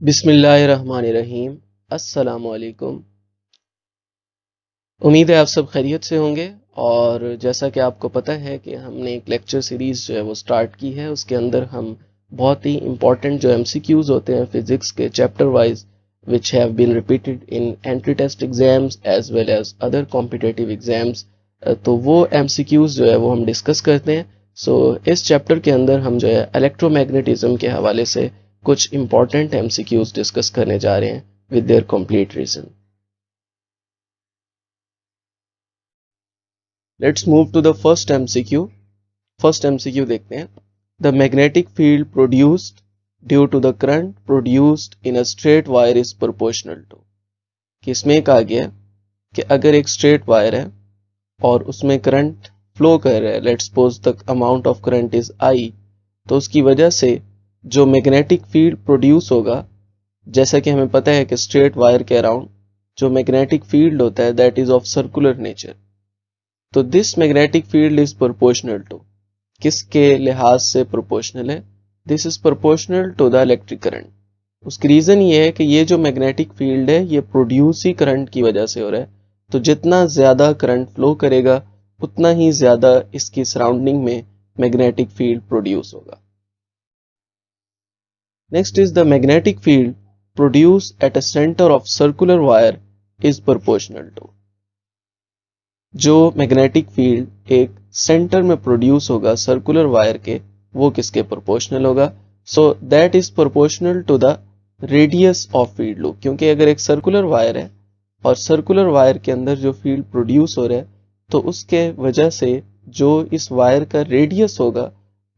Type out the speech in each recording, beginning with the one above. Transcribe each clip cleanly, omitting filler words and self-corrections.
बिस्मिल्लाहिर्रहमानिर्रहीम। अस्सलामुअलैकुम। उम्मीद है आप सब खैरियत से होंगे। और जैसा कि आपको पता है कि हमने एक लेक्चर सीरीज़ जो है वो स्टार्ट की है, उसके अंदर हम बहुत ही इम्पॉर्टेंट जो एमसीक्यूज़ होते हैं फिज़िक्स के chapter wise which have been repeated in entry test exams as well as other competitive exams, तो वो एमसीक्यूज़ जो है वो हम डिस्कस करते हैं। इस चैप्टर के अंदर हम जो है इलेक्ट्रोमैग्नेटिज्म के हवाले से कुछ इम्पॉर्टेंट एमसीक्यूज़ डिस्कस करने जा रहे हैं with their complete reason. Let's move to the first MCQ. First MCQ देखते हैं। The magnetic field produced due to the current produced in a straight wire is proportional to. कि इसमें कहा गया है कि अगर एक स्ट्रेट वायर है और उसमें करंट फ्लो कर रहा है, let's suppose the amount of current is I, तो उसकी वजह से जो मैग्नेटिक फील्ड प्रोड्यूस होगा, जैसा कि हमें पता है कि स्ट्रेट वायर के अराउंड जो मैग्नेटिक फील्ड होता है that is of circular nature. तो this magnetic field is proportional to, किसके लिहाज से प्रोपोर्शनल है? This is proportional to the electric current. उसकी रीजन ये है कि ये जो मैग्नेटिक फील्ड है ये प्रोड्यूस ही करंट की वजह से हो रहा है। तो जितना ज्यादा करंट फ्लो करेगा उतना ही ज्यादा इसकी सराउंडिंग में मैग्नेटिक फील्ड प्रोड्यूस होगा। Next is the magnetic field produce at a center of circular wire is proportional to. जो मैग्नेटिक फील्ड एक सेंटर में प्रोड्यूस होगा सर्कुलर वायर के, वो किसके प्रोपोर्शनल होगा? So that is proportional to the radius of field loop. क्योंकि अगर एक सर्कुलर वायर है और सर्कुलर वायर के अंदर जो फील्ड प्रोड्यूस हो रहा है, तो उसके वजह से जो इस वायर का रेडियस होगा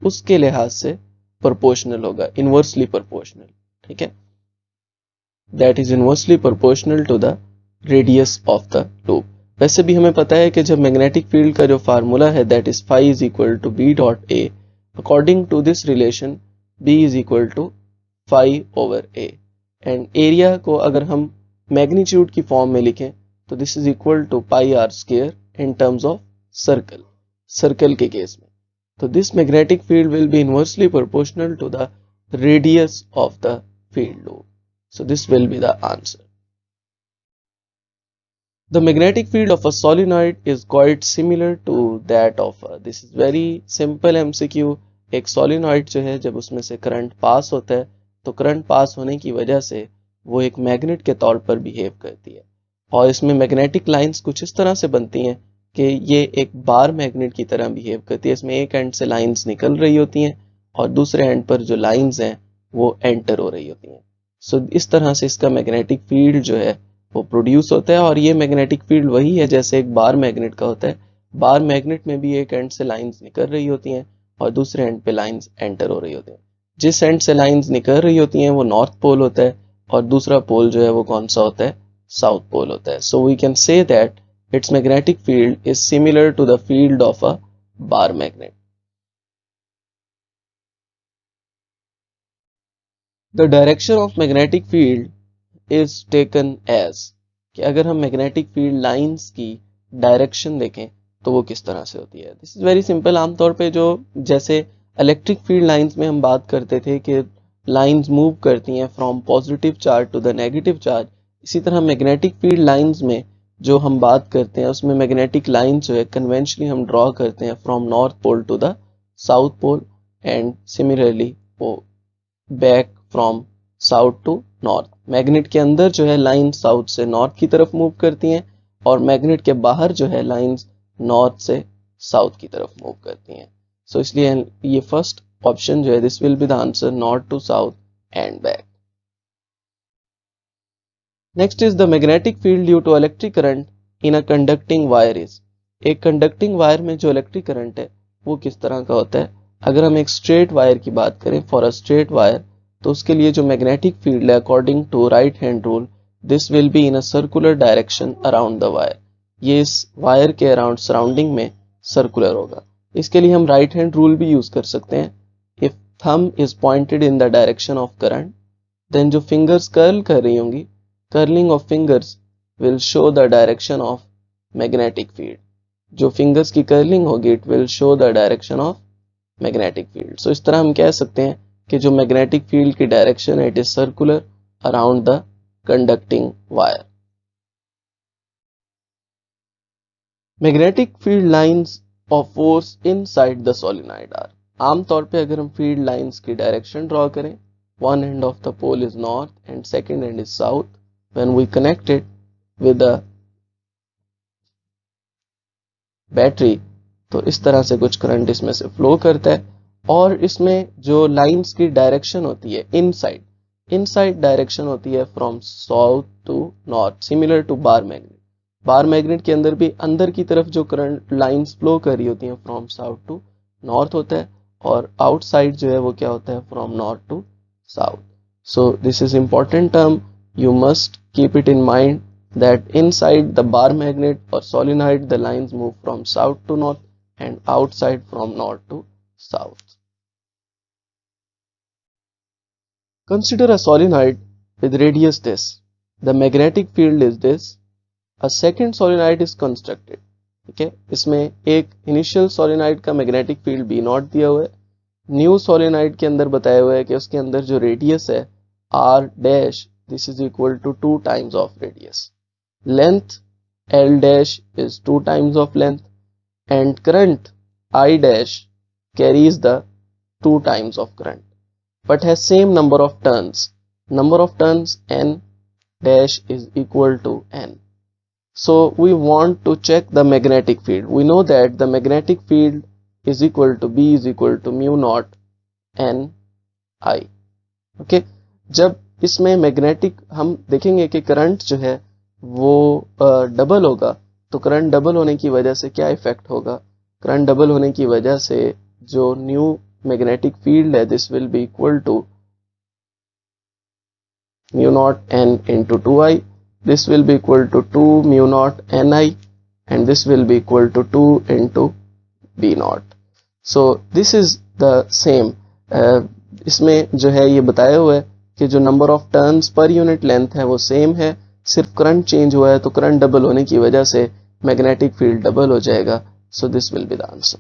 उसके लिहाज से प्रोपोर्शनल होगा, इनवर्सली प्रोपोर्शनल। ठीक है, that is inversely proportional to the radius of the loop. वैसे भी हमें पता है कि जब मैग्नेटिक फील्ड का जो फार्मूला है that is phi is equal to B dot A, according to this relation B is equal to phi over A. And area को अगर हम मैग्नीट्यूड की फॉर्म में लिखें तो this is equal to pi r square in terms of circle, circle के case में। तो this magnetic field will be inversely proportional to the radius of the field loop. So this will be the answer. The magnetic field of a solenoid is quite similar to that of this is very simple MCQ। एक solenoid जो है जब उसमें से current pass होता है तो current pass होने की वजह से वो एक मैग्नेट के तौर पर बिहेव करती है। और इसमें मैग्नेटिक लाइंस कुछ इस तरह से बनती हैं कि ये एक बार मैग्नेट की तरह बिहेव करती है। इसमें एक एंड से लाइंस निकल रही होती हैं और दूसरे एंड पर जो लाइंस हैं वो एंटर हो रही होती हैं। इस तरह से इसका मैग्नेटिक फील्ड जो है वो प्रोड्यूस होता है। और ये मैग्नेटिक फील्ड वही है जैसे एक बार मैग्नेट का होता है। बार मैग्नेट में भी एक एंड से लाइंस निकल रही होती हैं और दूसरे एंड पे लाइंस एंटर हो रही होती हैं। जिस एंड से लाइंस निकल रही होती हैं वो नॉर्थ पोल होता है और दूसरा पोल जो है वो कौन सा होता है? साउथ पोल होता है। So we can say that its magnetic field is similar to the field of a bar magnet. The direction of magnetic field is taken as, कि अगर हम मैग्नेटिक फील्ड लाइंस की डायरेक्शन देखें तो वो किस तरह से होती है। This is very simple. आमतौर पे जो जैसे इलेक्ट्रिक फील्ड लाइंस में हम बात करते थे कि लाइंस मूव करती हैं from positive charge to the negative charge, इसी तरह मैग्नेटिक फील्ड लाइंस में जो हम बात करते हैं उसमें मैग्नेटिक लाइन जो है कन्वेंशनली हम ड्रॉ करते हैं from north pole to the south pole and similarly वो back from south to north. Magnet के अंदर जो है लाइन साउथ से नॉर्थ की तरफ मूव करती हैं और मैग्नेट के बाहर जो है लाइंस नॉर्थ से साउथ की तरफ मूव करती हैं। इसलिए ये फर्स्ट ऑप्शन जो है this will be the answer, north to south and back. Next is the magnetic field due to electric current in a conducting wire is. एक कंडक्टिंग वायर में जो इलेक्ट्रिक करंट है वो किस तरह का होता है? अगर हम एक स्ट्रेट वायर की बात करें, फॉर अ स्ट्रेट वायर, तो उसके लिए जो मैग्नेटिक फील्ड है according to right hand rule this will be in a circular direction around the wire. ये इस वायर के अराउंड सराउंडिंग में सर्कुलर होगा। इसके लिए हम राइट हैंड रूल भी यूज कर सकते हैं। If thumb is pointed in the direction of current then जो फिंगर्स कर्ल कर रही होंगी, curling of fingers will show the direction of magnetic field. जो फिंगर्स की कर्लिंग होगी it will show the direction of magnetic field. इस तरह हम कह सकते हैं कि जो मैग्नेटिक फील्ड की डायरेक्शन है it is circular around the conducting wire. Magnetic field lines of force inside the solenoid are, आमतौर पे अगर हम फील्ड लाइंस की डायरेक्शन ड्रॉ करें, one end of the pole is north and second end is south. When we connect it with a battery तो इस तरह से कुछ करंट इसमें से फ्लो करता है और इसमें जो लाइंस की डायरेक्शन होती है इनसाइड डायरेक्शन होती है from south to north, similar to bar magnet. Bar magnet के अंदर भी अंदर की तरफ जो करंट लाइंस फ्लो कर रही होती हैं फ्रॉम साउथ टू नॉर्थ होता है और आउटसाइड जो है वो क्या होता है from north to south. So this is important term, you must keep it in mind that inside the bar magnet or solenoid the lines move from south to north and outside from north to south. Consider a solenoid with radius this. The magnetic field is this. A second solenoid is constructed. ठीक है, इसमें एक initial solenoid का magnetic field B not दिया हुआ है, new solenoid के अंदर बताया हुआ है कि उसके अंदर जो रेडियस है r dash, this is equal to 2 times of radius. Length L dash is 2 times of length and current I dash carries the 2 times of current but has same number of turns. Number of turns N dash is equal to N. So we want to check the magnetic field. We know that the magnetic field is equal to B is equal to mu naught N I. Okay, जब इसमें magnetic हम देखेंगे कि current जो है वो double होगा तो करंट डबल होने की वजह से क्या इफेक्ट होगा, करंट डबल होने की वजह से जो न्यू मैग्नेटिक फील्ड है this will be equal to mu naught n into 2i, this will be equal to 2 mu naught n I and this will be equal to 2 into B naught. So this is the same, इसमें जो है ये बताया हुआ है कि जो number of turns पर यूनिट लेंथ है वो सेम है, सिर्फ करंट चेंज हुआ है तो करंट डबल होने की वजह से मैग्नेटिक फील्ड डबल हो जाएगा. सो this will be the answer.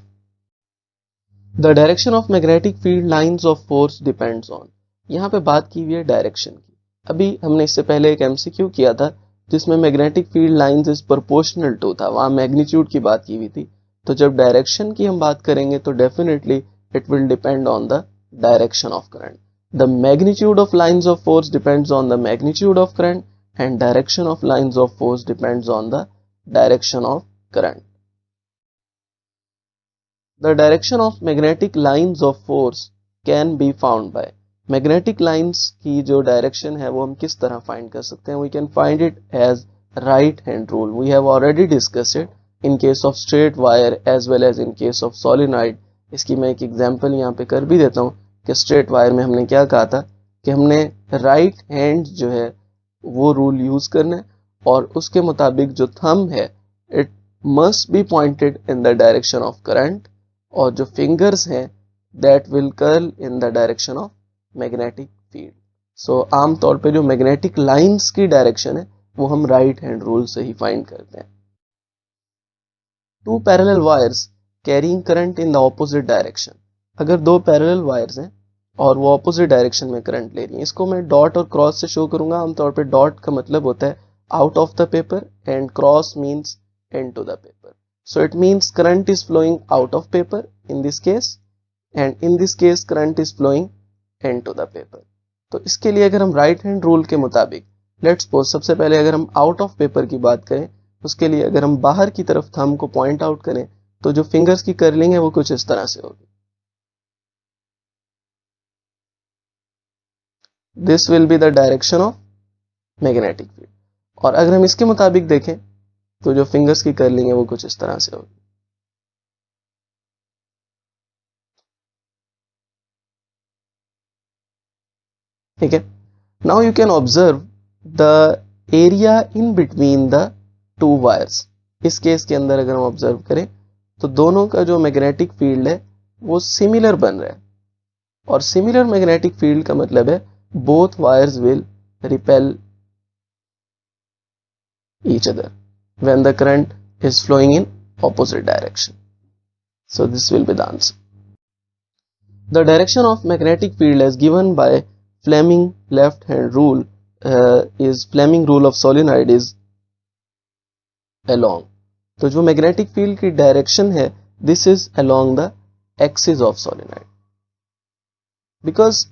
The direction of magnetic field lines of force depends on, यहाँ पे बात की हुई है डायरेक्शन की. अभी हमने इससे पहले एक एमसीक्यू किया था जिसमें magnetic field lines is proportional to था, वहां मैग्नीट्यूड की बात की हुई थी. तो जब डायरेक्शन की हम बात करेंगे तो definitely it will depend on the direction of current. The magnitude of lines of force depends on the magnitude of current and direction of lines of force depends on the direction of current. The direction of magnetic lines of force can be found by, magnetic lines की जो direction है वो हम किस तरह find कर सकते हैं? We can find it as right hand rule. We have already discussed it in case of straight wire as well as in case of solenoid. इसकी मैं एक एग्जांपल यहाँ पे कर भी देता हूँ कि स्ट्रेट वायर में हमने क्या कहा था कि हमने राइट हैंड जो है वो रूल यूज करना है और उसके मुताबिक जो थंब है it must be pointed in the direction of current और जो फिंगर्स हैं that will curl in the direction of magnetic field. So आमतौर पे जो मैग्नेटिक लाइंस की डायरेक्शन है वो हम राइट हैंड रूल से ही फाइंड करते हैं. Two parallel wires carrying current in the opposite direction, अगर दो पैरेलल वायर्स हैं और वो ऑपोजिट डायरेक्शन में करंट ले रही है, इसको मैं डॉट और क्रॉस से शो करूंगा. आमतौर पे डॉट का मतलब होता है out of the paper and cross means into the paper. So it means current is flowing out of paper in this case and in this case current is flowing into the paper. तो इसके लिए अगर हम right hand rule के मुताबिक let's suppose सबसे पहले अगर हम आउट ऑफ पेपर की बात करें उसके लिए अगर हम बाहर की तरफ थंब को पॉइंट आउट करें तो जो फिंगर्स की कर्लिंग है वो कुछ इस तरह से होगी. This will be the direction of magnetic field. और अगर हम इसके मुताबिक देखें तो जो फिंगर्स की कर्लिंग है वो कुछ इस तरह से होगी. ठीक है, now you can observe the area in between the two wires. इस केस के अंदर अगर हम ऑब्जर्व करें तो दोनों का जो मैग्नेटिक फील्ड है वो सिमिलर बन रहा है और सिमिलर मैग्नेटिक फील्ड का मतलब है both wires will repel each other when the current is flowing in opposite direction. So this will be the answer. The direction of magnetic field as given by Fleming left hand rule is Fleming rule of solenoid is along. तो जो magnetic field की direction है this is along the axis of solenoid because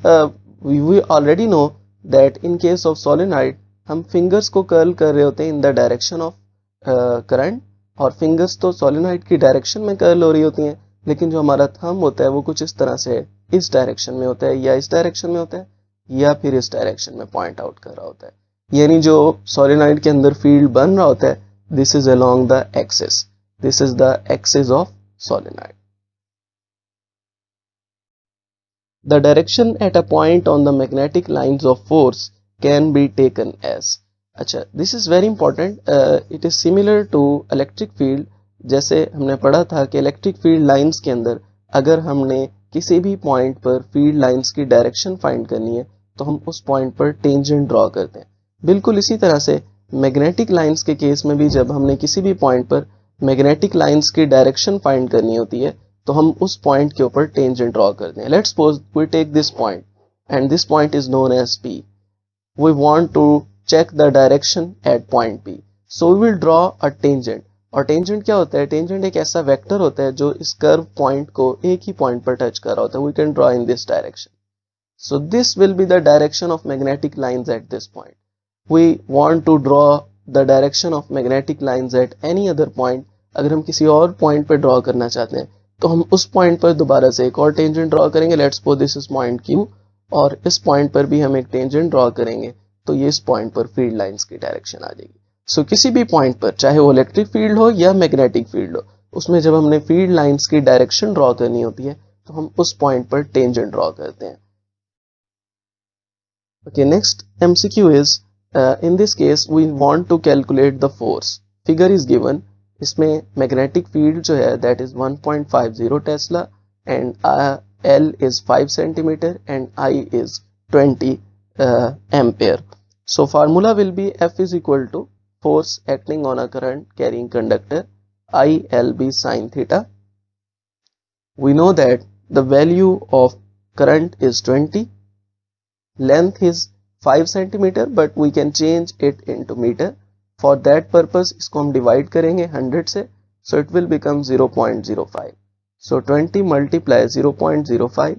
we already know that in case of solenoid हम fingers को curl कर रहे होते हैं in the direction of current और फिंगर्स तो सोलेनॉइड की डायरेक्शन में कर्ल हो रही होती हैं लेकिन जो हमारा थंब होता है वो कुछ इस तरह से इस डायरेक्शन में होता है या इस डायरेक्शन में होता है या फिर इस डायरेक्शन में पॉइंट आउट कर रहा होता है यानी जो सोलेनॉइड के अंदर फील्ड बन रहा होता है this is along the axis. This is the axis of solenoid. The direction at a point on the magnetic lines of force can be taken as. अच्छा, this is very important. It is similar to electric field. जैसे हमने पढ़ा था कि electric field lines के अंदर अगर हमने किसी भी पॉइंट पर फील्ड लाइंस की डायरेक्शन फाइंड करनी है तो हम उस पॉइंट पर टेंजेंट ड्रॉ करते हैं बिल्कुल इसी तरह से मैग्नेटिक लाइंस के केस में भी जब हमने किसी भी पॉइंट पर मैग्नेटिक लाइंस की डायरेक्शन फाइंड करनी होती है तो हम उस पॉइंट के ऊपर टेंजेंट ड्रॉ करते हैं let's suppose we take this point and this point is known as P. We want to check the direction at point P. So we will draw a tangent. और tangent क्या होता है tangent एक ऐसा vector होता है जो इस कर्व पॉइंट को एक ही पॉइंट पर टच कर रहा होता है we can draw in this direction so this will be the direction of magnetic lines at this point we want to draw the direction of magnetic lines at any other point अगर हम किसी और point पर draw करना चाहते हैं तो हम उस पॉइंट पर दोबारा से एक और टेंजेंट ड्रॉ करेंगे let's suppose this is point Q और इस पॉइंट पर भी हम एक टेंजेंट ड्रॉ करेंगे तो ये इस पॉइंट पर फील्ड लाइंस की डायरेक्शन आ जाएगी सो किसी भी पॉइंट पर चाहे वो इलेक्ट्रिक फील्ड हो या मैग्नेटिक फील्ड हो उसमें जब हमने फील्ड लाइंस की डायरेक्शन ड्रॉ करनी होती है तो हम उस पॉइंट पर टेंजेंट ड्रॉ करते हैं okay next MCQ is in this case we want to calculate the force figure is given इसमें magnetic field जो है that is 1.50 Tesla and L is 5 centimeter and I is 20 ampere so formula will be F is equal to force acting on a current carrying conductor ILB sin theta we know that the value of current is 20 length is 5 centimeter but we can change it into meter for that purpose इसको हम divide करेंगे 100 से so it will become 0.05 so 20 multiply 0.05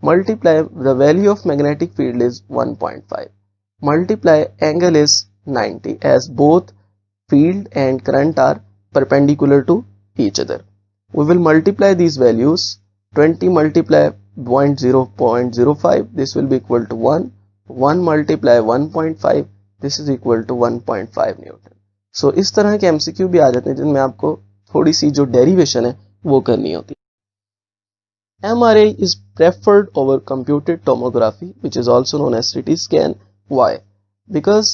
multiply the value of magnetic field is 1.5 multiply angle is 90 as both field and current are perpendicular to each other we will multiply these values 20 multiply 0.05 this will be equal to 1 1 multiply 1.5 this is equal to 1.5 newton so इस तरह के MCQ भी आ जाते हैं जिनमें आपको थोड़ी सी जो डेरिवेशन है वो करनी होती है MRI is preferred over computed tomography which is also known as CT scan why because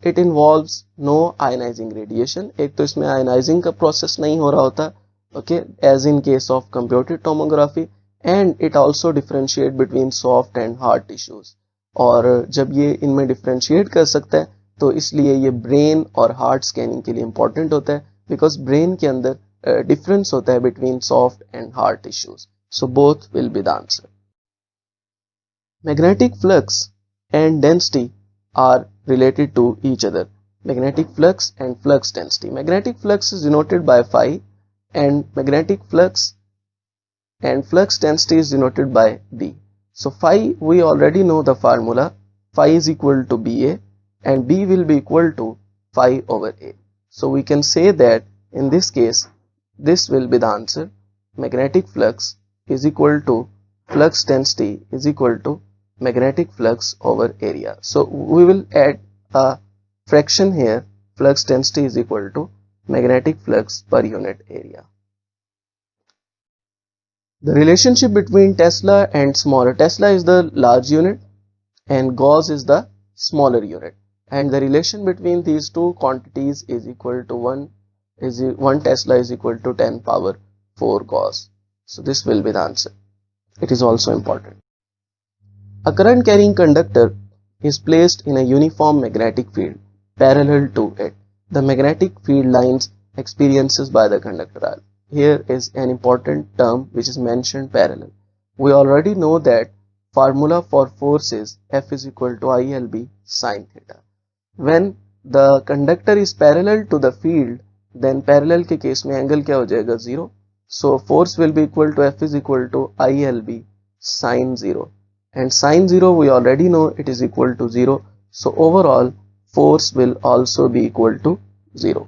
it involves no ionizing radiation एक तो इसमें ionizing का प्रोसेस नहीं हो रहा होता okay as in case of computed tomography and it also differentiate between soft and hard tissues और जब ये इनमें डिफ्रेंशिएट कर सकता है तो इसलिए ये ब्रेन और हार्ट स्कैनिंग के लिए इंपॉर्टेंट होता है बिकॉज ब्रेन के अंदर डिफरेंस होता है between soft and hard tissues so both will be the answer magnetic flux and density are related to each other magnetic flux and flux density magnetic flux is denoted by phi and magnetic flux and flux density is denoted by d so phi we already know the formula phi is equal to ba and b will be equal to phi over a so we can say that in this case this will be the answer magnetic flux is equal to flux density is equal to magnetic flux over area so we will add a fraction here flux density is equal to magnetic flux per unit area. The relationship between Tesla and smaller Tesla is the large unit and Gauss is the smaller unit and the relation between these two quantities is equal to 1 Tesla is equal to 10 power 4 Gauss. So this will be the answer. It is also important. A current carrying conductor is placed in a uniform magnetic field parallel to it. The magnetic field lines experiences by the conductor are. Here is an important term which is mentioned parallel. We already know that formula for force is F is equal to ILB sin theta. When the conductor is parallel to the field, then parallel के case में angle क्या हो जाएगा 0. So force will be equal to F is equal to ILB sin 0, and sin 0 we already know it is equal to 0. So overall force will also be equal to 0.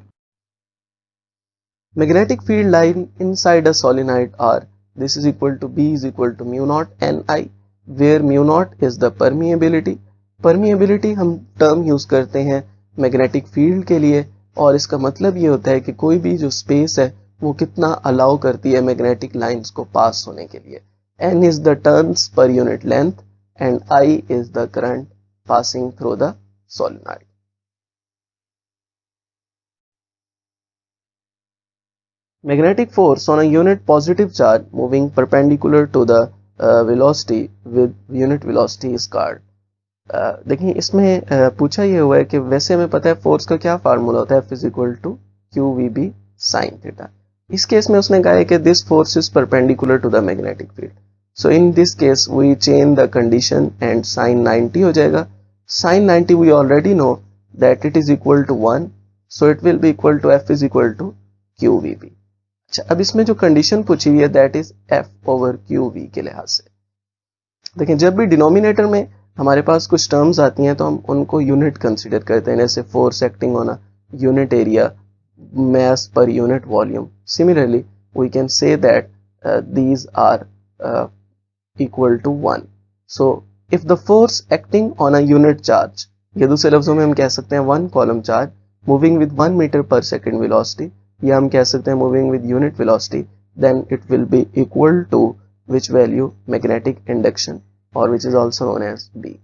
Magnetic field line inside a solenoid are, this is equal to B is equal to mu naught Ni, where mu naught is the permeability. Permeability हम term use करते हैं magnetic field के लिए, और इसका मतलब ये होता है कि कोई भी जो स्पेस है वो कितना अलाउ करती है मैग्नेटिक लाइंस को पास होने के लिए. N is the turns per unit length and I is the current passing through the solenoid. Magnetic force on a unit positive charge moving perpendicular to the velocity with unit velocity is called. देखिए इसमें पूछा ये हुआ है कि वैसे हमें पता है फोर्स का क्या फार्मूला होता है, F is equal to QVB sin theta. इस केस में उसने कहा है कि this force is perpendicular to the magnetic field. So in this case we change the condition and sin 90 हो जाएगा. Sin 90 we already know that it is equal to 1, so it will be equal to F is equal to QVB. अच्छा, अब इसमें जो condition पूछी हुई है that is F over QV के लिहाज से. देखिए जब भी डिनोमिनेटर में हमारे पास कुछ टर्म्स आती हैं तो हम उनको यूनिट कंसीडर करते हैं, जैसे force acting on a unit area, mass per unit volume. Similarly, we can say that these are equal to 1. So, if the force acting on a unit charge, ये दूसरे लफ्जों में हम कह सकते हैं 1 column charge moving with 1 meter per second velocity, या हम कह सकते हैं moving with unit velocity, then it will be equal to which value? Magnetic induction, or which is also known as B.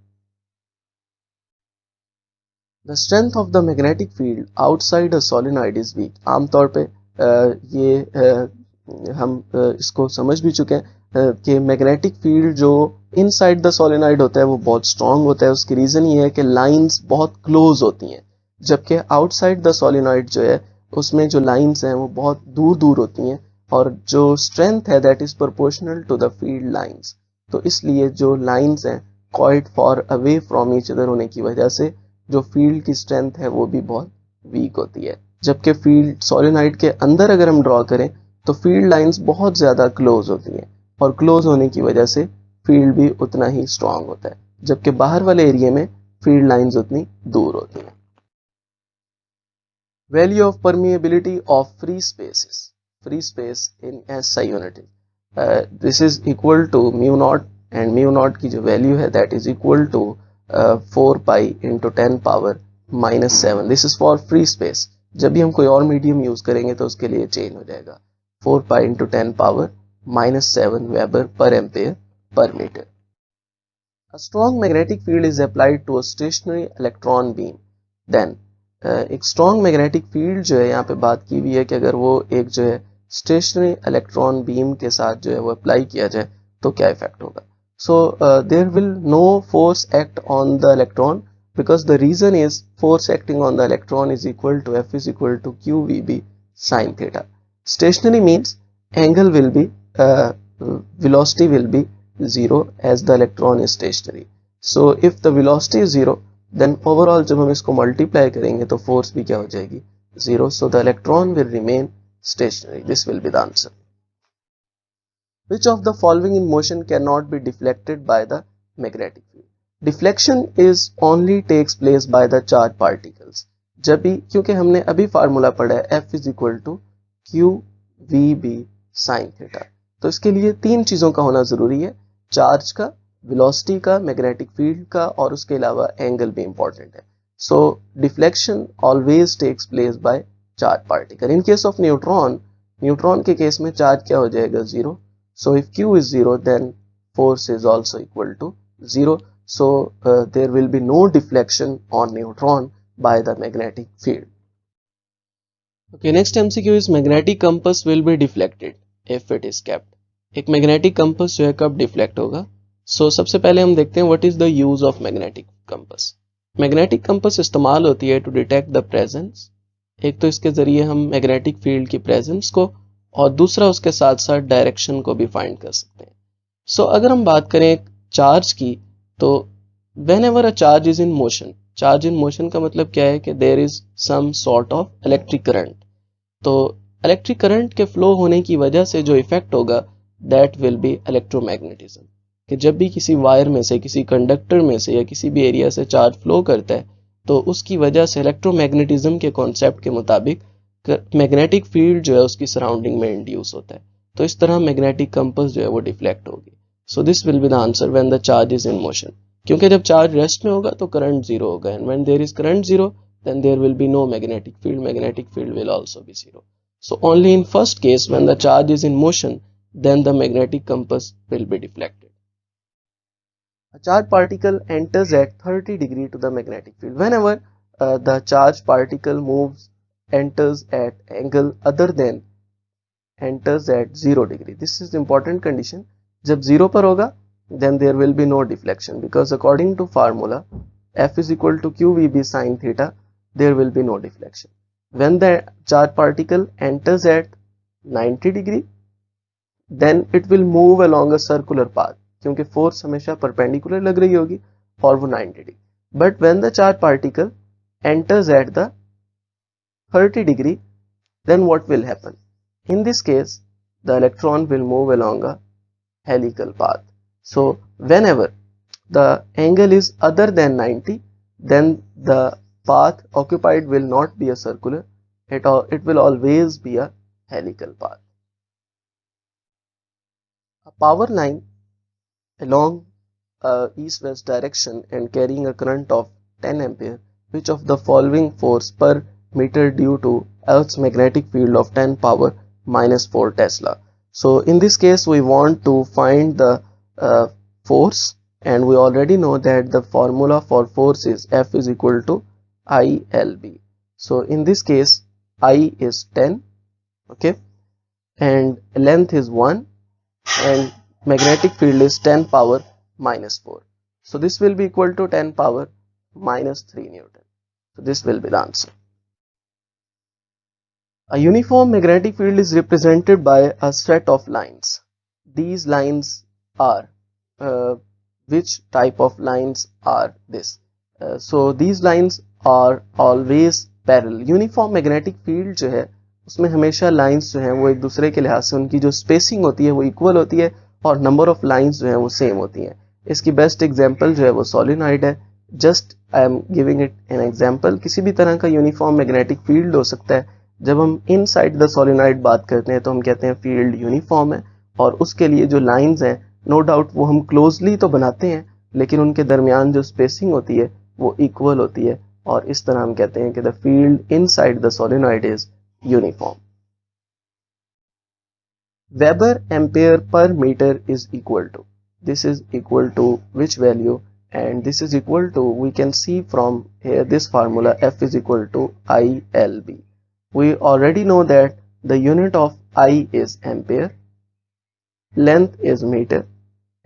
The strength of the magnetic field outside a solenoid is weak. आमतौर पे हम इसको समझ भी चुके हैं कि magnetic field जो इनसाइड द सोलेनॉइड होता है वो बहुत स्ट्रांग होता है. उसकी रीज़न ये है कि लाइंस बहुत क्लोज होती हैं, जबकि आउटसाइड द सोलेनॉइड जो है उसमें जो लाइंस हैं वो बहुत दूर दूर होती हैं, और जो स्ट्रेंथ है that is proportional to the field lines. तो इसलिए जो लाइंस हैं quite far away from each other होने की वजह से जो फील्ड की स्ट्रेंथ है वो भी बहुत वीक होती है. जबकि फील्ड सोलेनॉइड के अंदर अगर हम ड्रॉ करें तो फील्ड लाइंस बहुत ज़्यादा क्लोज होती हैं, और क्लोज होने की वजह से फील्ड भी उतना ही स्ट्रांग होता है, जबकि बाहर वाले एरिया में फील्ड लाइंस उतनी दूर होती हैं. Value of permeability of free space in SI unit, this is equal to mu naught, and mu naught की जो वैल्यू है that is equal to 4 pi into 10 power -7. This is for free space. जब भी हम कोई और medium use करेंगे तो उसके लिए चेंज हो जाएगा. 4 pi into 10 power -7 weber per ampere per metre. A strong magnetic field is applied to a stationary electron beam. Then एक strong magnetic field जो है यहाँ पे बात की हुई है कि अगर वो एक जो है stationary electron beam के साथ जो है वो अप्लाई किया जाए तो क्या इफेक्ट होगा. So there will no force act on the electron, because the reason is force acting on the electron is equal to F is equal to QVB sin theta. Stationary means angle will be velocity will be 0 as the electron is stationary. So if the velocity is 0, then overall जब हम इसको multiply करेंगे तो force भी क्या हो जाएगी 0. So the electron will remain stationary. This will be the answer. Which of the following in motion cannot be deflected by the magnetic field? Deflection is only takes place by the charged particles. जब भी, क्योंकि हमने अभी formula पढ़ा है F is equal to QVB sin theta, तो इसके लिए तीन चीजों का होना जरूरी है: चार्ज का, वेलोसिटी का, मैग्नेटिक फील्ड का, और उसके अलावा एंगल भी इंपॉर्टेंट है. So deflection always takes place by charge particle. In case of neutron के केस में चार्ज क्या हो जाएगा 0. So if Q is 0, then force is also equal to 0. So there will be no deflection on neutron by the magnetic field. Okay, next MCQ is magnetic compass will be deflected if it is kept. एक magnetic compass जो है कब deflect होगा? So सबसे पहले हम देखते हैं what is the use of magnetic compass. Magnetic compass इस्तेमाल होती है to detect the presence. एक तो इसके जरिए हम magnetic field की presence को, और दूसरा उसके साथ साथ डायरेक्शन को भी फाइंड कर सकते हैं. सो अगर हम बात करें चार्ज की, तो whenever a charge is in motion, charge in motion का मतलब क्या है कि there is some sort of electric current, तो इलेक्ट्रिक करंट के फ्लो होने की वजह से जो इफेक्ट होगा दैट विल बी इलेक्ट्रोमैग्नेटिज्म, कि जब भी किसी वायर में से, किसी कंडक्टर में से या किसी भी एरिया से चार्ज फ्लो करता है तो उसकी वजह से इलेक्ट्रोमैग्नेटिज्म के कॉन्सेप्ट के मुताबिक मैग्नेटिक फील्ड जो है उसकी सराउंडिंग में इंड्यूस होता है, तो इस तरह मैग्नेटिक कंपस जो है वो डिफ्लेक्ट होगी। So this will be the answer when the charge is in motion, क्योंकि जब चार्ज रेस्ट में होगा तो करंट जीरो होगा, and when there is current zero then there will be no magnetic field will also be zero. So only in first case when the charge is in motion then the magnetic compass will be deflected. A charged particle enters at 30 degree to the magnetic field. Whenever the charged particle moves, enters at angle other than enters at 0 degree. This is important condition. जब 0 पर होगा then there will be no deflection, because according to formula F is equal to QVB sin theta, there will be no deflection. When the charged particle enters at 90 degree then it will move along a circular path, क्योंकि force हमेशा perpendicular लग रही होगी और वो 90 degree. But when the charged particle enters at the 30 degree, then what will happen? In this case, the electron will move along a helical path. So whenever the angle is other than 90, then the path occupied will not be a circular, it will always be a helical path. A power line along east-west direction and carrying a current of 10 ampere, which of the following force per meter due to Earth's magnetic field of 10 power minus 4 Tesla. So in this case we want to find the force, and we already know that the formula for force is F is equal to ILB. So in this case I is 10, okay, and length is 1 and magnetic field is 10 power minus 4. So this will be equal to 10 power minus 3 Newton. So this will be the answer. A uniform magnetic field is represented by a set of lines. These lines are, which type of lines are this? So these lines are always parallel. Uniform magnetic field जो है उसमें हमेशा lines जो हैं वो एक दूसरे के लिहाज से उनकी जो स्पेसिंग होती है वो इक्वल होती है और नंबर ऑफ लाइंस जो हैं वो सेम होती हैं. इसकी बेस्ट एग्जांपल जो है वो सोलेनॉइड है. Just I am giving it an example. किसी भी तरह का यूनिफॉर्म मैग्नेटिक फील्ड हो सकता है. जब हम इनसाइड द सोलेनॉइड बात करते हैं तो हम कहते हैं फील्ड यूनिफॉर्म है, और उसके लिए जो लाइंस हैं नो डाउट वो हम क्लोजली तो बनाते हैं लेकिन उनके दरमियान जो स्पेसिंग होती है वो इक्वल होती है, और इस तरह हम कहते हैं कि the field inside the solenoid is uniform. Weber ampere per meter is equal to, this is equal to which value, and this is equal to, we can see from here this formula F is equal to ILB. We already know that the unit of I is ampere, length is meter,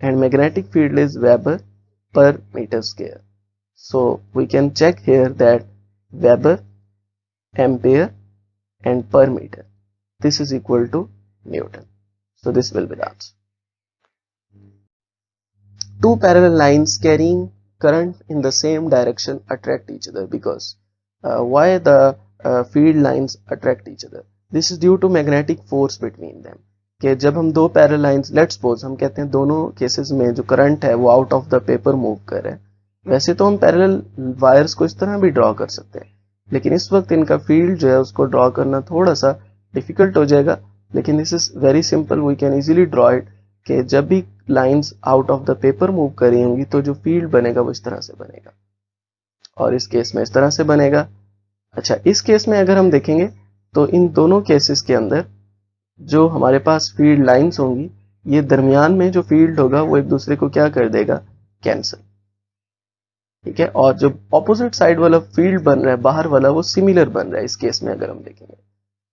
and magnetic field is Weber per meter square. So we can check here that Weber, ampere and per meter, this is equal to Newton. So this will be the answer. Two parallel lines carrying current in the same direction attract each other, because why the field lines attract each other? This is due to magnetic force between them. कि जब हम दो parallel lines, let's suppose हम कहते हैं दोनों cases में जो करंट है वो out of the paper move कर रहा है. वैसे तो हम पैरेलल वायर्स को इस तरह भी ड्रॉ कर सकते हैं, लेकिन इस वक्त इनका फील्ड जो है उसको ड्रॉ करना थोड़ा सा डिफिकल्ट हो जाएगा. लेकिन this is very simple, we can easily draw it. कि जब भी lines out of the paper move कर रही होंगी तो जो फील्ड बनेगा वो इस तरह से बनेगा, और इस केस में इस तरह से बनेगा. अच्छा, इस केस में अगर हम देखेंगे तो इन दोनों केसेस के अंदर जो हमारे पास फील्ड लाइंस होंगी, ये दरमियान में जो फील्ड होगा वो एक दूसरे को क्या कर देगा, कैंसिल. ठीक है, और जो ऑपोजिट साइड वाला फील्ड बन रहा है बाहर वाला वो सिमिलर बन रहा है. इस केस में अगर हम देखेंगे,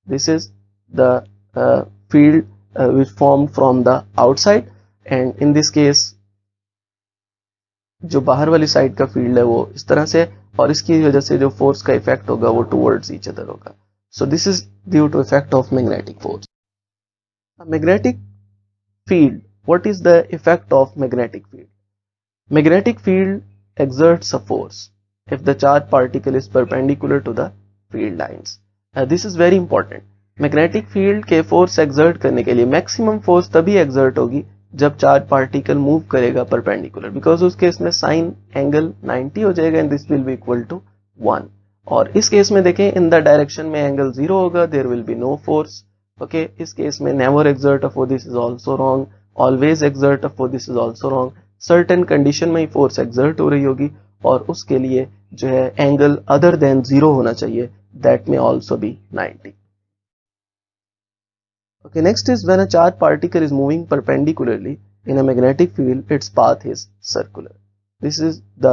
this is the field which formed from the outside, and in this case जो बाहर वाली साइड का फील्ड है वो इस तरह से, और इसकी वजह से जो फोर्स का इफेक्ट होगा वो टुवर्ड्स ईच अदर होगा. So this is due to effect of magnetic force. Magnetic field, what is the effect of magnetic field? Magnetic field exerts a force if the charged particle is perpendicular to the field lines. This is very important. Magnetic field के force exert करने के लिए maximum force तभी exert होगी जब charge particle move करेगा perpendicular, because उस case में साइन एंगल 90 हो जाएगा and this will be equal to 1. और इस केस में देखें इन द डायरेक्शन में एंगल 0 होगा, there will be no force. Okay, इस केस में never exert a force, this is also wrong. Always exert a force, this is also wrong. Certain condition में ही force exert हो रही होगी और उसके लिए जो है एंगल अदर देन 0 होना चाहिए, दैट में also be 90. Okay, next is when a charged particle is moving perpendicularly in a magnetic field, its path is circular. This is the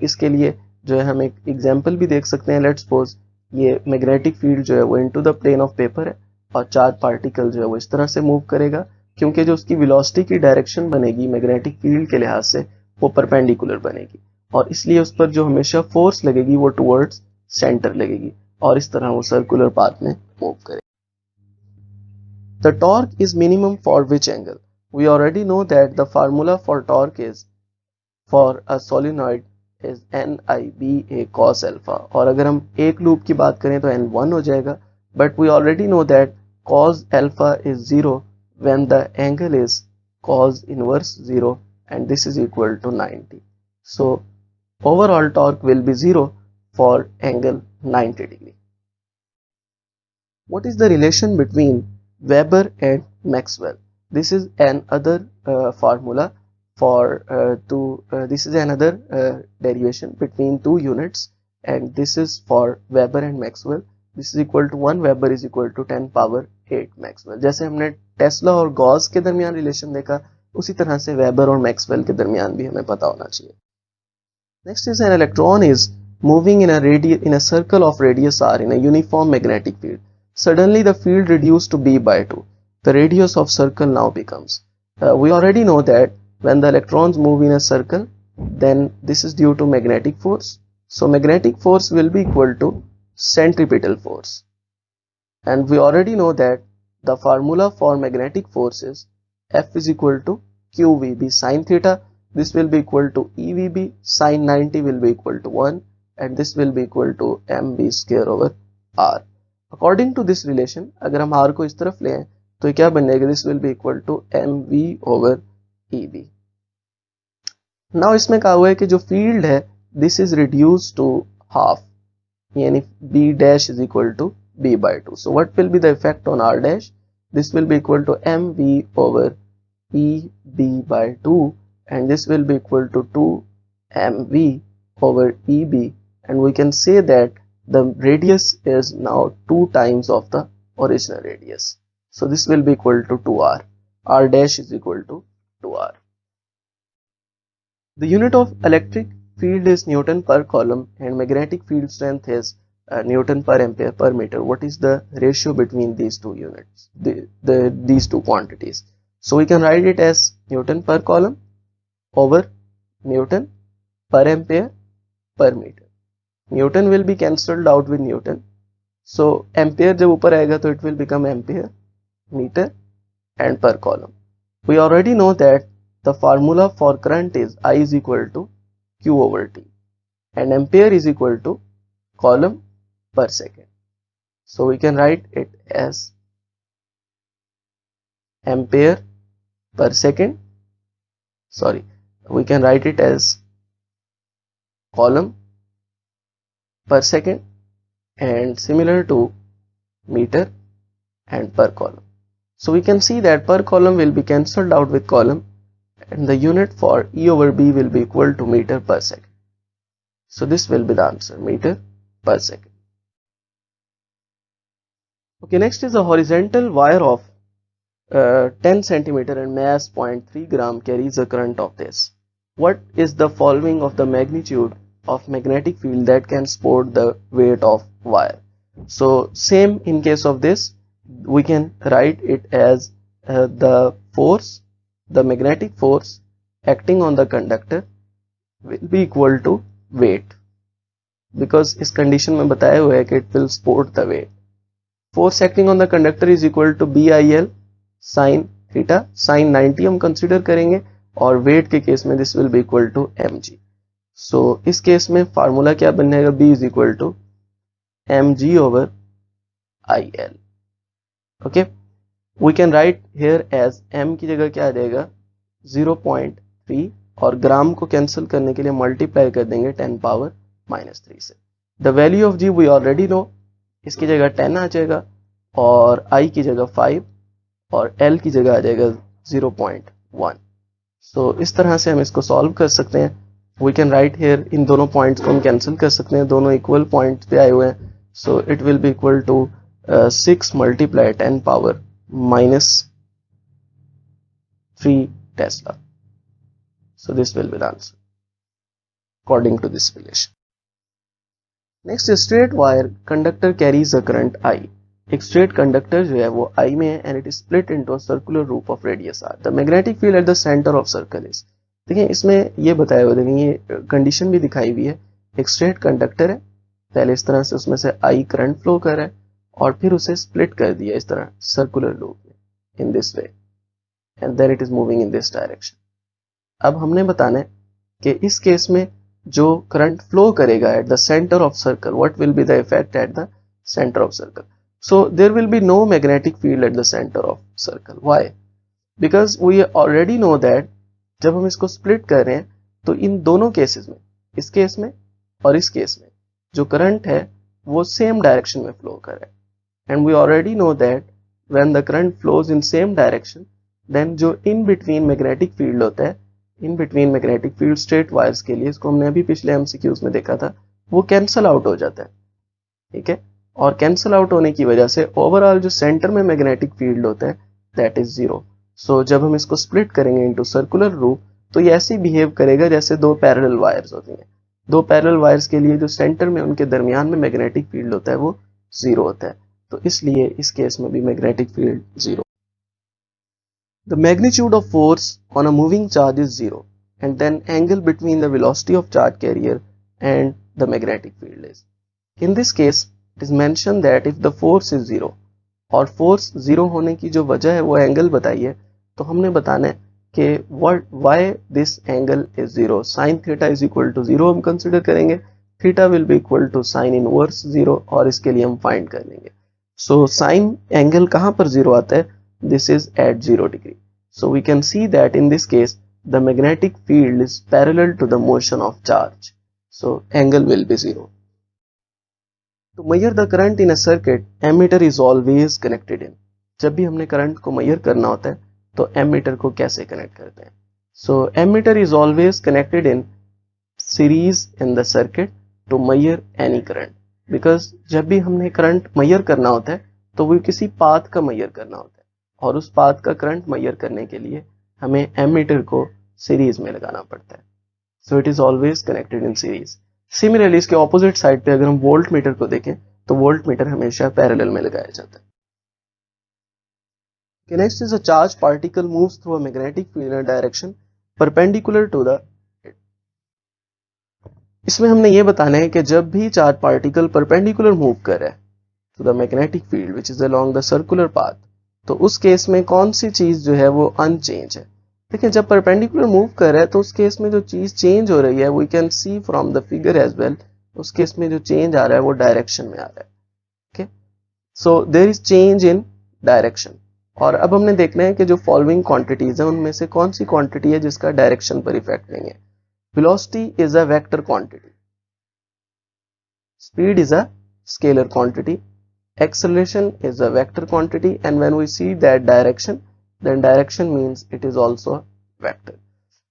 इसके लिए जो है हम एक एग्जांपल भी देख सकते हैं. लेट्स सपोज ये मैग्नेटिक फील्ड जो है वो into the plane of paper है और चार्ज पार्टिकल जो है वो इस तरह से मूव करेगा, क्योंकि जो उसकी वेलोसिटी की डायरेक्शन बनेगी मैग्नेटिक फील्ड के लिहाज से वो परपेंडिकुलर बनेगी और इसलिए उस पर जो हमेशा फोर्स लगेगी वो टुवर्ड्स सेंटर लगेगी और इस तरह वो सर्कुलर पाथ में मूव करेगी. The torque is minimum for which angle? We already know that the formula for torque is for a solenoid is NIBA cos alpha. और अगर हम एक लूप की बात करें तो N1 हो जाएगा, but we already know that cos alpha is 0 when the angle is cos inverse 0 and this is equal to 90. So overall torque will be 0 for angle 90 degree. What is the relation between Weber and Maxwell? This is another formula for this is another derivation between two units and this is for Weber and Maxwell. This is equal to 1 Weber is equal to 10 power 8 Maxwell. जैसे हमने Tesla और Gauss के दरमियान relation देखा उसी तरह से weber और मैक्सवेल के दरमियान भी हमें पता होना चाहिए. Next is an electron is moving in a circle of radius r in a uniform magnetic field. Suddenly the field reduced to b by 2. The radius of circle now becomes. We already know that when the electrons move in a circle, then this is due to magnetic force. So magnetic force will be equal to centripetal force. And we already know that the formula for magnetic force is F is equal to QVB sin theta. This will be equal to EVB sin 90 will be equal to 1 and this will be equal to MB square over R. According to this relation, अगर हम R को इस तरफ ले आए तो क्या बन जाएगा? This will be equal to MV over EB. Now इसमें कहा हुआ है कि जो फील्ड है this is reduced to half, यानी B dash is equal to B by 2. So what will be the effect on R dash? This will be equal to MV over EB by 2 and this will be equal to 2 MV over EB and we can say that the radius is now 2 times of the original radius. So this will be equal to 2r. R dash is equal to 2r. The unit of electric field is Newton per coulomb and magnetic field strength is Newton per ampere per meter. What is the ratio between these two units, these two quantities? So we can write it as Newton per coulomb over Newton per ampere per meter. Newton will be cancelled out with Newton. So ampere जब ऊपर आएगा तो it will become ampere, meter and per coulomb. We already know that the formula for current is I is equal to Q over T and ampere is equal to coulomb per second. So we can write it as ampere per second. Sorry, we can write it as coulomb per second and similar to meter and per coulomb. So we can see that per coulomb will be cancelled out with coulomb and the unit for E over B will be equal to meter per second. So this will be the answer, meter per second. Okay, next is a horizontal wire of 10 centimeter and mass 0.3 gram carries a current of this. What is the following of the magnitude of magnetic field that can support the weight of wire? So same in case of this, we can write it as the force, the magnetic force acting on the conductor will be equal to weight, because इस condition में बताया हुआ है कि it will support the weight. Force acting on the conductor is equal to BIL sin theta. Sin 90 हम consider करेंगे और wait के केस में this will be equal to mg। So इस केस में फार्मूला क्या बन जाएगा, b is equal to mg over il। Okay, we can write here as m की जगह क्या आ जाएगा 0.3 और ग्राम को कैंसिल करने के लिए मल्टीप्लाई कर देंगे 10 पावर -3 से। The value of g we already know, इसकी जगह 10 आ जाएगा और i की जगह 5 और l की जगह आ जाएगा 0.1। सो इस तरह से हम इसको सॉल्व कर सकते हैं। वी कैन राइट हेयर, इन दोनों पॉइंट्स को हम कैंसिल कर सकते हैं, दोनों इक्वल पॉइंट्स पे आए हुए हैं। So it will be equal to 6 multiply 10 power -3 Tesla. So this will be the answer according to this relation. Next, a straight wire conductor carries a current I. एक straight conductor जो है वो I में है and it is split into a circular loop of radius r. The magnetic field at the center of circle is. देखिए इसमें ये बताया हुआ, देखिए ये कंडीशन भी दिखाई हुई है। एक स्ट्रेट कंडक्टर है, पहले इस तरह से उसमें से I करंट फ्लो कर रहा है और फिर उसे स्प्लिट कर दिया इस तरह सर्कुलर लूप में in this way and then it is moving in this direction. अब हमने बताना है कि इस केस में जो करंट फ्लो करेगा at the centre of circle, what will be the effect at the centre of circle. So there will be no magnetic field at the centre of circle. Why? Because we already know that जब हम इसको split कर रहे हैं तो इन दोनों cases में, इस केस में और इस केस में, जो करंट है वो सेम डायरेक्शन में फ्लो कर रहा है and we already know that when the current flows in same direction then जो इन बिटवीन मैग्नेटिक फील्ड होता है, in between magnetic field straight wires के लिए, इसको हमने अभी पिछले एमसीक्यूज में देखा था, वो कैंसल आउट हो जाता है। ठीक है, और कैंसल आउट होने की वजह से ओवरऑल जो सेंटर में मैग्नेटिक फील्ड होता है दैट इज जीरो। सो जब हम इसको स्प्लिट करेंगे इनटू सर्कुलर लूप तो ये ऐसे बिहेव करेगा जैसे दो पैरेलल वायर्स होती हैं। दो पैरेलल वायर्स के लिए जो सेंटर में उनके दरमियान में मैग्नेटिक फील्ड होता है वो जीरो होता है, तो इसलिए इस केस में भी magnetic field zero. The magnitude of force on a moving charge is zero, and then angle between the velocity of charge carrier and the magnetic field is. In this case, it is mentioned that if the force is zero, और force zero होने की जो वजह है वो angle बताइए, तो हमने बताना है कि why this angle is zero. Sin theta is equal to zero हम consider करेंगे, theta will be equal to sin inverse zero और इसके लिए हम find कर लेंगे। So sin angle कहाँ पर zero आता है? This is at 0 degree. So we can see that in this case the magnetic field is parallel to the motion of charge. So angle will be 0. To measure the current in a circuit, ammeter is always connected in. जब भी हमने current को measure करना होता है तो ammeter को कैसे कनेक्ट करते हैं? So ammeter is always connected in series in the circuit to measure any current. Because जब भी हमने करंट measure करना होता है तो वो किसी पाथ का measure करना होता है और उस पाथ का करंट मेजर करने के लिए हमें एमीटर को सीरीज में लगाना पड़ता है। So it is always connected in series. Similarly इसके ऑपोजिट साइड पे अगर हम वोल्ट मीटर को देखें तो वोल्ट मीटर हमेशा पैरेलल में लगाया जाता है। Next is a charge particle moves through a magnetic field in a direction perpendicular to the. इसमें हमने ये बताना है कि जब भी चार्ज पार्टिकल परपेंडिकुलर मूव कर रहा है to the magnetic field which is along the circular path, तो उस केस में कौन सी चीज जो है वो अनचेंज है। देखिए जब परपेंडिकुलर मूव कर रहा है तो उस केस में जो चीज चेंज हो रही है we can see from the figure as well, उस केस में जो चेंज आ रहा है वो डायरेक्शन में आ रहा है। Okay, so there is change in direction. और अब हमने देखना है कि जो फॉलोइंग क्वांटिटीज है उनमें से कौन सी क्वांटिटी है जिसका डायरेक्शन पर इफेक्ट नहीं है। Velocity is a vector quantity, speed is a scalar quantity, acceleration is a vector quantity, and when we see that direction, then direction means it is also vector.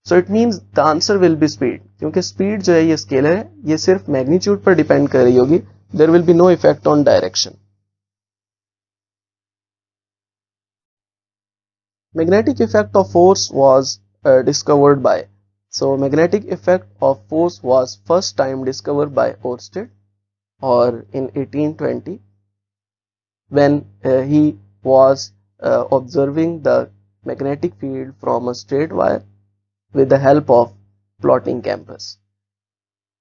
So it means the answer will be speed, क्योंकि speed जो है ये scalar है, ये सिर्फ magnitude पर depend कर रही होगी, there will be no effect on direction. Magnetic effect of force was discovered by, so magnetic effect of force was first time discovered by Oersted or in 1820 when he was observing the magnetic field from a straight wire with the help of plotting compass.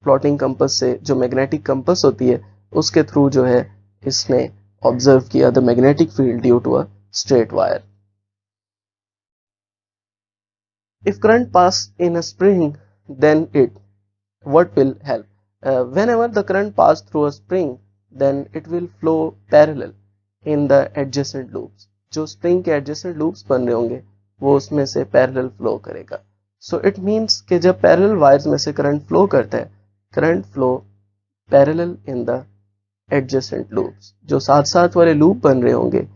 Plotting compass से जो magnetic compass होती है उसके through जो है इसने observe किया the magnetic field due to a straight wire. If current pass in a spring, then what will help? Whenever the current pass through a spring, then it will flow parallel in the adjacent loops. जो spring के adjacent loops बन रहे होंगे वो उसमें से parallel flow करेगा. So it means कि जब parallel wires में से current flow करता है, current flow parallel in the adjacent loops. जो साथ साथ वाले loop बन रहे होंगे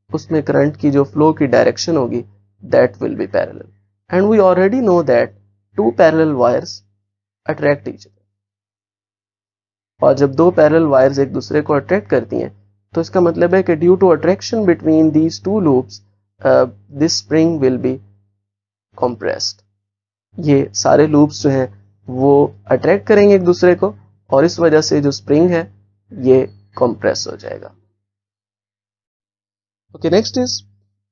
उसमें current की जो flow की direction होगी that will be parallel. And we already know that two parallel wires attract each other. और जब दो पैरेलल वायर्स एक दूसरे को अट्रैक्ट करती हैं तो इसका मतलब है कि due to attraction between these two loops this spring will be compressed. ये सारे लूप्स जो हैं वो अट्रैक्ट करेंगे एक दूसरे को और इस वजह से जो स्प्रिंग है ये कंप्रेस हो जाएगा. Okay, next is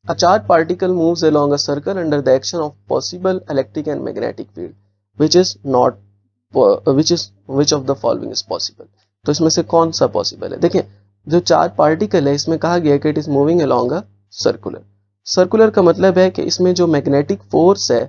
a charged particle moves along a circle under the action of possible electric and magnetic field which is not which of the following is possible. तो इसमें से कौन सा पॉसिबल है? देखिए, जो चार्ज पार्टिकल है इसमें कहा गया है कि it is moving along a circular. Circular का मतलब है कि इसमें जो मैग्नेटिक फोर्स है,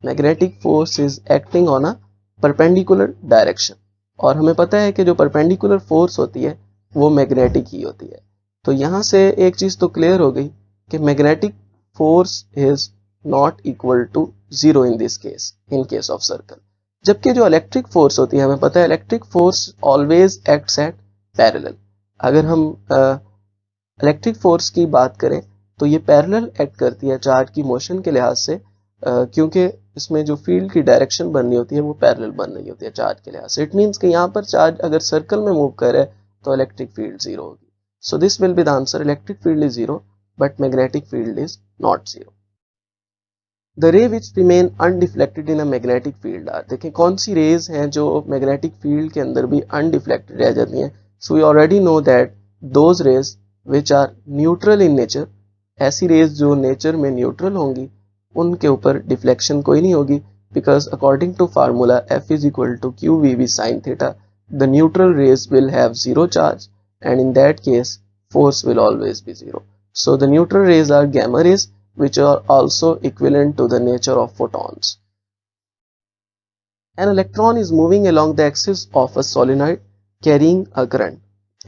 magnetic force is acting on a perpendicular direction. और हमें पता है कि जो परपेंडिकुलर फोर्स होती है वो मैग्नेटिक ही होती है. तो यहां से एक चीज तो क्लियर हो गई कि magnetic force is not equal to zero in this case, in case of circle. जबकि जो इलेक्ट्रिक फोर्स होती है, हमें पता है electric force always acts at parallel. अगर हम इलेक्ट्रिक फोर्स की बात करें तो ये पैरेलल एक्ट करती है चार्ज की मोशन के लिहाज से, क्योंकि इसमें जो फील्ड की डायरेक्शन बननी होती है वो पैरेलल बन रही होती है चार्ज के लिहाज से. इट मीन्स कि यहाँ पर चार्ज अगर सर्कल में मूव करे तो इलेक्ट्रिक फील्ड जीरो होगी. So this will be the answer. Electric field is zero but magnetic field is not zero. The ray which remain undeflected in a magnetic field are, देखें कौन सी raise हैं जो magnetic field के अंदर भी undeflected रह जाती हैं. So we already know that those rays which are neutral in nature, ऐसी रेज जो नेचर में न्यूट्रल होंगी उनके ऊपर डिफ्लेक्शन कोई नहीं होगी, because according to formula F is equal to QVB sin theta, the neutral rays will have zero charge and in that case force will always be zero. So the neutral rays are gamma rays which are also equivalent to the nature of photons. An electron is moving along the axis of a solenoid carrying a current.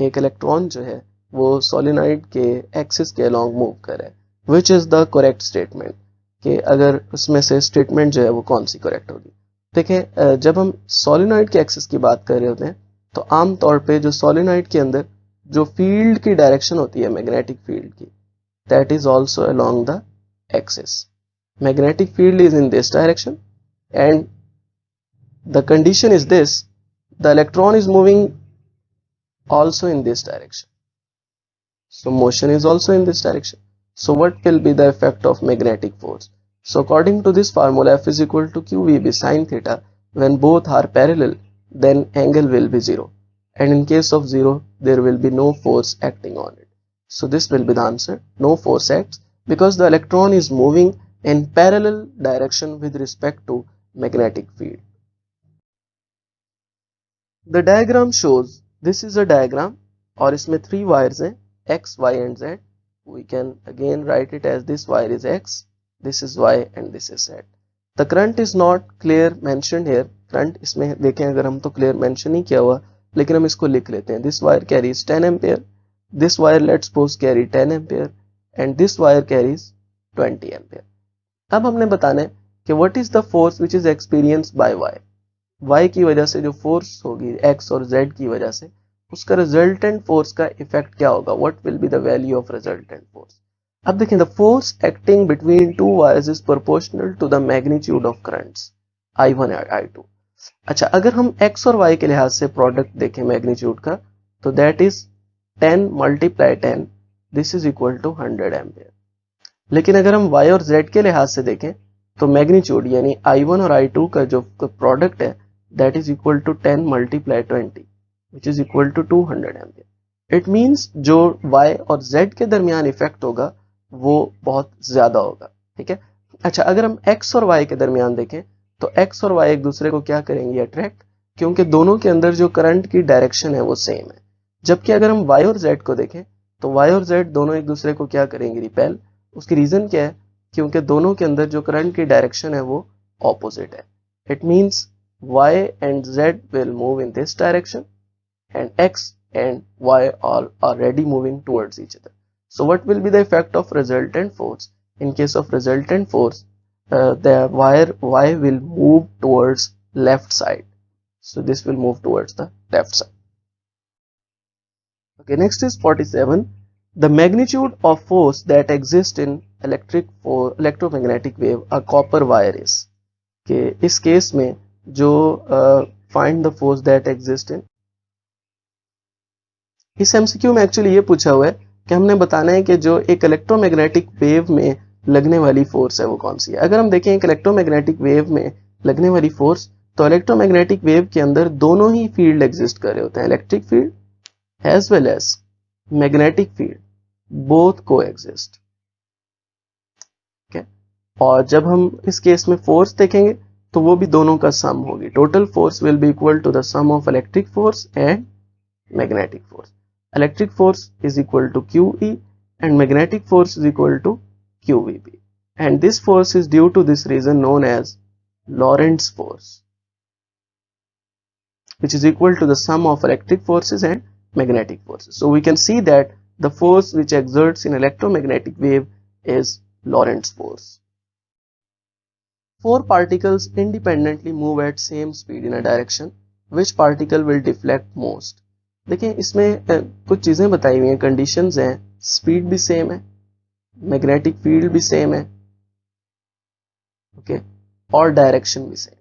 एक electron जो है वो solenoid के axis के along move कर रहा है. Which is the correct statement? कि अगर उसमें से स्टेटमेंट जो है वो कौन सी करेक्ट होगी? देखें, जब हम सोलिनॉइड के एक्सिस की बात कर रहे होते हैं तो आम तौर पे जो सोलिनॉइड के अंदर जो फील्ड की डायरेक्शन होती है मैग्नेटिक फील्ड की, that is also along the axis. Magnetic field is in this direction and the condition is this: the electron is moving also in this direction. So motion is also in this direction. So what will be the effect of magnetic force? So according to this formula F is equal to QVB sin theta, when both are parallel then angle will be zero, and in case of zero there will be no force acting on it. So this will be the answer. No force acts because the electron is moving in parallel direction with respect to magnetic field. The diagram shows, this is a diagram और इसमें 3 wires हैं X, Y and Z. We can again write it as this wire is X, this is Y and this is Z. The current is not clear mentioned here. Current इसमें देखें अगर हम तो clear mention नहीं किया हुआ, लेकिन हम इसको लिख लेते हैं. This wire carries 10 ampere. This wire let's suppose carry 10 ampere and this wire carries 20 ampere. अब हमने बताना है कि what is the force which is experienced by Y. Y की वजह से जो फोर्स होगी X और Z की वजह से, उसका रिजल्टेंट फोर्स का इफेक्ट क्या होगा? What will be the value of resultant force? अब देखें, the force acting between two wires is proportional to the magnitude of currents I1 और I2. अच्छा, अगर हम X और Y के लिहाज से प्रोडक्ट देखें मैग्नीट्यूड का तो that is 10 multiply 10, this is equal to 100 ampere. लेकिन अगर हम y और z के लिहाज से देखें तो मैग्नीट्यूड यानी I1 और I2 का जो प्रोडक्ट है that is equal to 10 multiply 20, which is equal to 200 ampere. It means जो y और z के दरमियान इफेक्ट होगा वो बहुत ज्यादा होगा. ठीक है. अच्छा, अगर हम x और y के दरमियान देखें तो x और y एक दूसरे को क्या करेंगे? अट्रैक्ट, क्योंकि दोनों के अंदर जो करंट की डायरेक्शन है वो सेम है. जबकि अगर हम y और z को देखें तो y और z दोनों एक दूसरे को क्या करेंगे? रिपेल. उसकी रीजन क्या है? क्योंकि दोनों के अंदर जो करंट की डायरेक्शन है वो ऑपोजिट है. It means y and z will move in this direction and x and y are already moving towards each other. So what will be the effect of resultant force? In case of resultant force, the wire y will move towards left side. So this will move towards the left side. Okay, next is 47. The magnitude of force that exists in electromagnetic wave a copper wire is. कि इस case में जो find the force that exists in, इस MCQ में actually ये पूछा हुआ है कि हमने बताना है कि जो एक इलेक्ट्रोमैग्नेटिक वेव में लगने वाली फोर्स है वो कौन सी है. अगर हम देखें एक इलेक्ट्रोमैग्नेटिक वेव में लगने वाली फोर्स, तो इलेक्ट्रोमैग्नेटिक वेव के अंदर दोनों ही फील्ड एग्जिस्ट कर रहे होते हैं, electric field as well as magnetic field, both coexist. और जब हम इस केस में फोर्स देखेंगे तो वो भी दोनों का सम होगी. Total force will be equal to the sum of electric force and magnetic force. Electric force is equal to QE and magnetic force is equal to QVB. And this force is due to this reason known as Lorentz force, which is equal to the sum of electric forces and magnetic forces. So we can see that the force which exerts in electromagnetic wave is Lorentz force. Four particles independently move at same speed in a direction. Which particle will deflect most? देखिए इसमें कुछ चीजें बताई हुई हैं, conditions हैं, speed भी same है, मैग्नेटिक फील्ड भी सेम है, ओके, और डायरेक्शन भी सेम.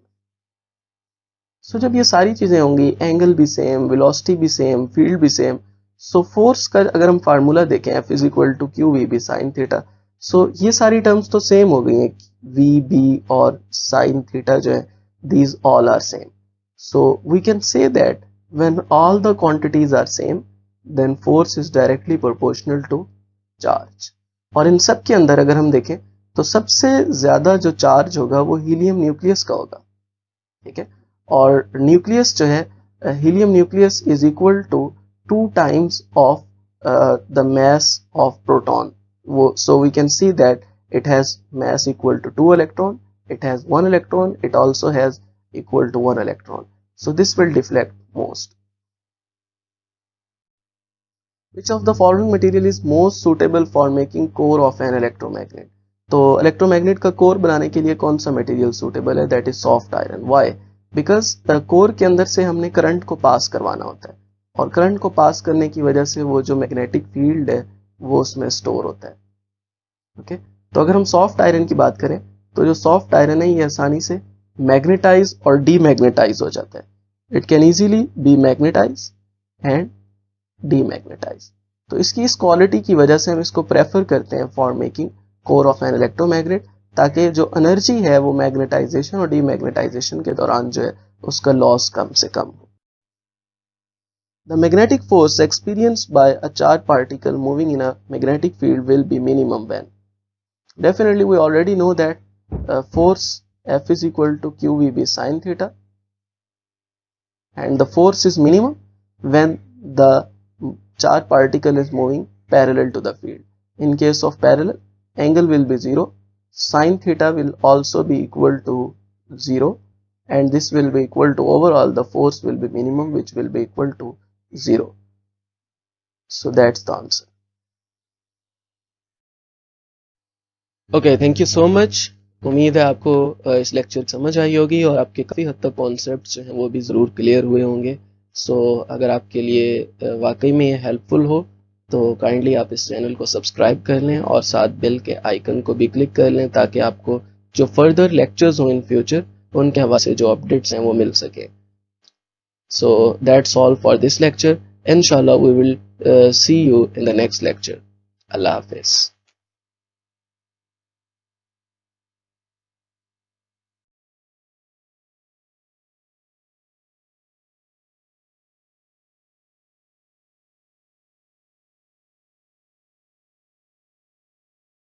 सो जब ये सारी चीजें होंगी, एंगल भी सेम, वेलोसिटी भी सेम, फील्ड भी सेम, सो फोर्स का अगर हम फार्मूला देखें F is equal to Q V B sine theta, so ये सारी टर्म्स तो सेम हो गई हैं, वी बी और साइन थीटा जो है, these all are same. So we can say that when all the quantities are same, then force is directly proportional to charge. और इन सब के अंदर अगर हम देखें तो सबसे ज्यादा जो चार्ज होगा वो हीलियम न्यूक्लियस का होगा, ठीक है. और न्यूक्लियस जो है, helium nucleus is equal to 2 times of the mass of proton. So we can see that it has mass equal to 2 electron, it has 1 electron, it also has equal to 1 electron. So this will deflect most. Which of the following material is most suitable for making core of an electromagnet? तो electromagnet का core बनाने के लिए कौन सा material suitable है? That is soft iron. Why? Because core के अंदर से हमने करंट को पास करवाना होता है, और करंट को पास करने की वजह से वो जो मैग्नेटिक फील्ड है वो उसमें स्टोर होता है, ओके. तो अगर हम सॉफ्ट आयरन की बात करें तो जो सॉफ्ट आयरन है ये आसानी से मैग्नेटाइज और डीमैग्नेटाइज हो जाता है. It can easily be magnetise and demagnetise. तो इसकी इस क्वालिटी की वजह से हम इसको प्रेफर करते हैं for making core of an electromagnet, ताकि जो एनर्जी है वो मैग्नेटाइजेशन और डीमैग्नेटाइजेशन के दौरान जो है उसका लॉस कम से कम हो. The magnetic force experienced by a charge particle moving in a magnetic field will be minimum when? Definitely we already know that force F is equal to QVB sin theta, and the force is minimum when the charged particle is moving parallel to the field. In case of parallel, angle will be 0, sin theta will also be equal to 0, and this will be equal to overall the force will be minimum, which will be equal to 0. So that's the answer. Okay, thank you so much. उम्मीद है आपको इस lecture समझ आई होगी और आपके काफ़ी हद तक कॉन्सेप्ट जो हैं वो भी ज़रूर क्लियर हुए होंगे. सो अगर आपके लिए वाकई में ये हेल्पफुल हो तो काइंडली आप इस चैनल को सब्सक्राइब कर लें और साथ बेल के आइकन को भी क्लिक कर लें, ताकि आपको जो फर्दर लेक्चर्स हों इन फ्यूचर उनके हवाले से जो अपडेट्स हैं वो मिल सके. So that's all for this lecture. इंशाल्लाह we will see you in the next lecture. अल्लाह हाफिज़.